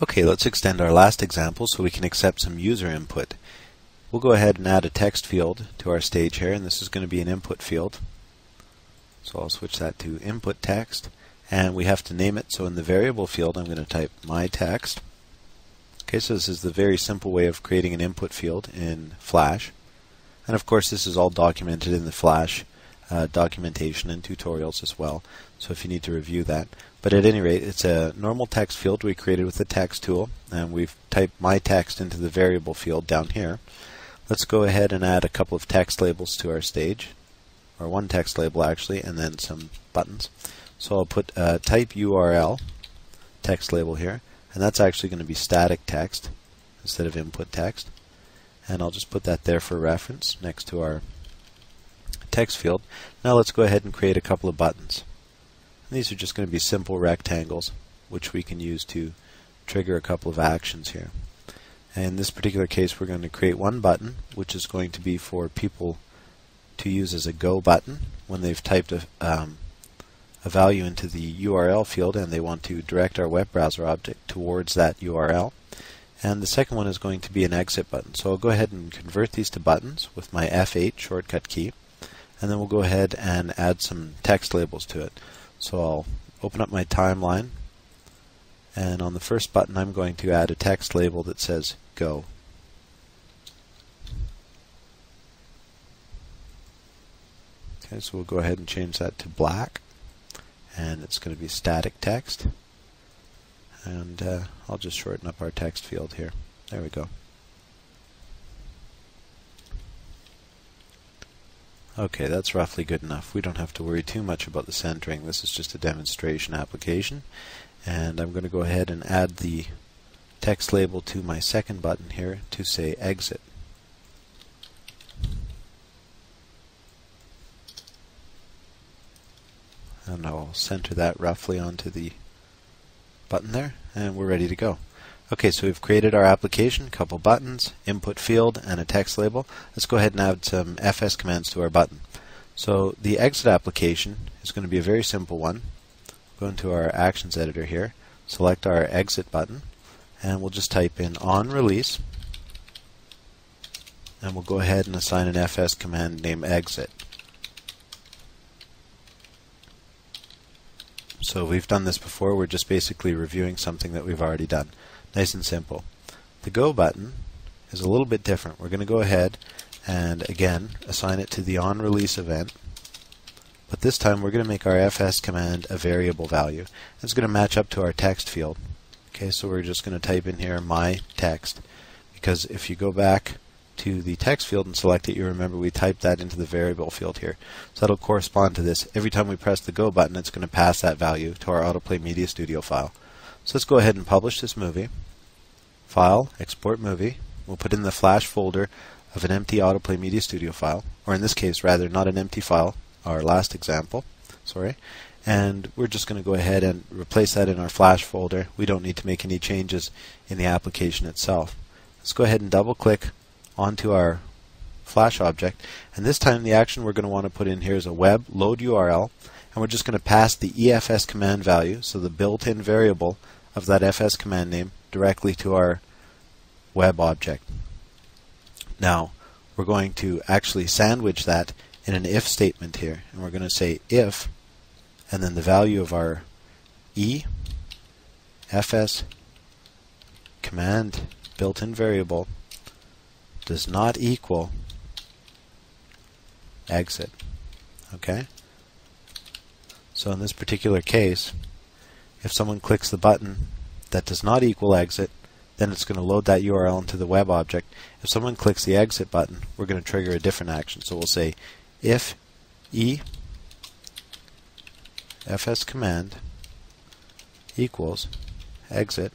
Okay, let's extend our last example so we can accept some user input. We'll go ahead and add a text field to our stage here, and this is going to be an input field. So I'll switch that to input text, and we have to name it. So in the variable field I'm going to type my text. Okay, so this is the very simple way of creating an input field in Flash. And of course this is all documented in the Flash documentation and tutorials as well, so if you need to review that. But at any rate, it's a normal text field we created with the text tool, and we've typed my text into the variable field down here. Let's go ahead and add a couple of text labels to our stage, or one text label actually, and then some buttons. So I'll put type URL text label here, and that's actually going to be static text instead of input text. And I'll just put that there for reference next to our text field. Now let's go ahead and create a couple of buttons. And these are just going to be simple rectangles which we can use to trigger a couple of actions here. And in this particular case we're going to create one button which is going to be for people to use as a go button when they've typed a value into the URL field and they want to direct our web browser object towards that URL. And the second one is going to be an exit button. So I'll go ahead and convert these to buttons with my F8 shortcut key, and then we'll go ahead and add some text labels to it. So I'll open up my timeline, and on the first button I'm going to add a text label that says go. Okay, so we'll go ahead and change that to black, and it's going to be static text. And I'll just shorten up our text field here. There we go. Okay, that's roughly good enough. We don't have to worry too much about the centering. This is just a demonstration application. And I'm going to go ahead and add the text label to my second button here to say exit. And I'll center that roughly onto the button there, and we're ready to go. Okay, so we've created our application, a couple buttons, input field, and a text label. Let's go ahead and add some FS commands to our button. So the exit application is going to be a very simple one. Go into our actions editor here, select our exit button, and we'll just type in on release, and we'll go ahead and assign an FS command named exit. So we've done this before, we're just basically reviewing something that we've already done. Nice and simple. The go button is a little bit different. We're going to go ahead and again assign it to the on release event, but this time we're going to make our FS command a variable value. It's going to match up to our text field. Okay, so we're just going to type in here my text, because if you go back to the text field and select it, you remember we typed that into the variable field here. So that'll correspond to this. Every time we press the go button, it's going to pass that value to our AutoPlay Media Studio file. So let's go ahead and publish this movie. File, export movie. We'll put in the Flash folder of an empty AutoPlay Media Studio file, or in this case, rather, not an empty file, our last example, sorry. And we're just going to go ahead and replace that in our Flash folder. We don't need to make any changes in the application itself. Let's go ahead and double click onto our Flash object, and this time the action we're going to want to put in here is a web load URL, and we're just going to pass the EFS command value, so the built-in variable of that FS command name, directly to our web object. Now we're going to actually sandwich that in an if statement here, and we're going to say if, and then the value of our EFS command built-in variable does not equal exit. Okay? So in this particular case, if someone clicks the button that does not equal exit, then it's going to load that URL into the web object. If someone clicks the exit button, we're going to trigger a different action. So we'll say if EFS command equals exit,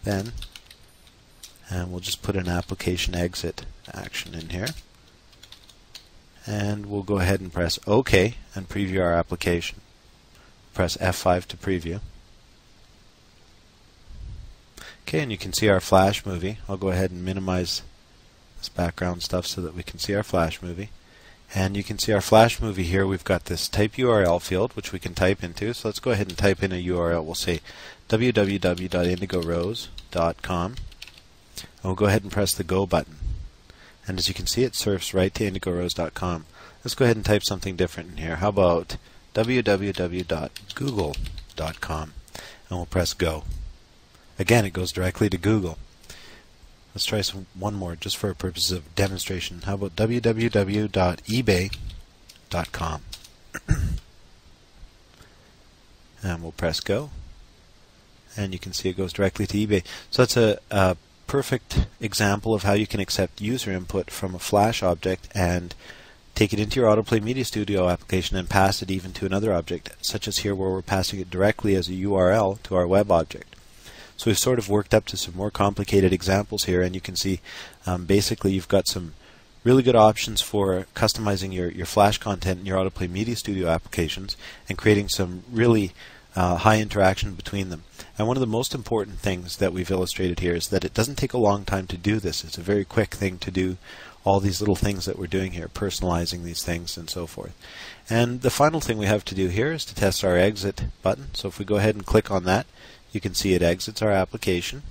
then, and we'll just put an application exit action in here, and we'll go ahead and press OK and preview our application. Press F5 to preview. Okay, and you can see our Flash movie. I'll go ahead and minimize this background stuff so that we can see our Flash movie. And you can see our Flash movie here. We've got this type URL field which we can type into. So let's go ahead and type in a URL. We'll say www.indigorose.com. And we'll go ahead and press the Go button. And as you can see, it surfs right to indigorose.com. Let's go ahead and type something different in here. How about www.google.com? And we'll press Go. Again, it goes directly to Google. Let's try one more just for purposes of demonstration. How about www.ebay.com? And we'll press Go. And you can see it goes directly to eBay. So that's a perfect example of how you can accept user input from a Flash object and take it into your AutoPlay Media Studio application and pass it even to another object, such as here where we're passing it directly as a URL to our web object. So we've sort of worked up to some more complicated examples here, and you can see basically you've got some really good options for customizing your Flash content in your AutoPlay Media Studio applications and creating some really high interaction between them. And one of the most important things that we've illustrated here is that it doesn't take a long time to do this. It's a very quick thing to do all these little things that we're doing here, personalizing these things and so forth. And the final thing we have to do here is to test our exit button. So if we go ahead and click on that, you can see it exits our application.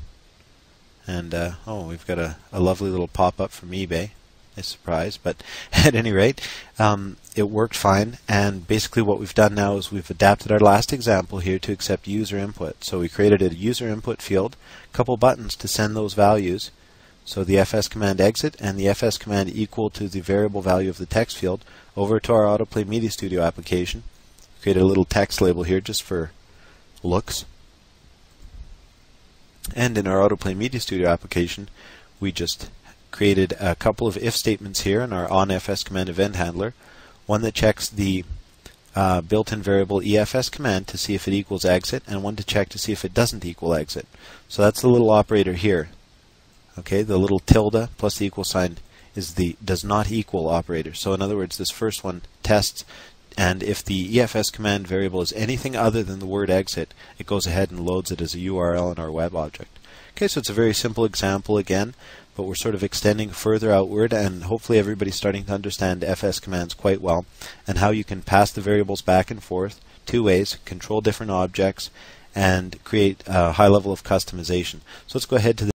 And oh, we've got a lovely little pop-up from eBay. A surprise, but at any rate, it worked fine. And basically what we've done now is we've adapted our last example here to accept user input. So we created a user input field, a couple buttons to send those values. So the fs command exit and the fs command equal to the variable value of the text field over to our AutoPlay Media Studio application. Created a little text label here just for looks. And in our AutoPlay Media Studio application, we just created a couple of if statements here in our onFS command event handler. One that checks the built-in variable EFS command to see if it equals exit, and one to check to see if it doesn't equal exit. So that's the little operator here. Okay, the little tilde plus the equal sign is the does not equal operator. So in other words, this first one tests, and if the EFS command variable is anything other than the word exit, it goes ahead and loads it as a URL in our web object. Okay, so it's a very simple example again, but we're sort of extending further outward, and hopefully everybody's starting to understand FS commands quite well and how you can pass the variables back and forth two ways, control different objects, and create a high level of customization. So let's go ahead to the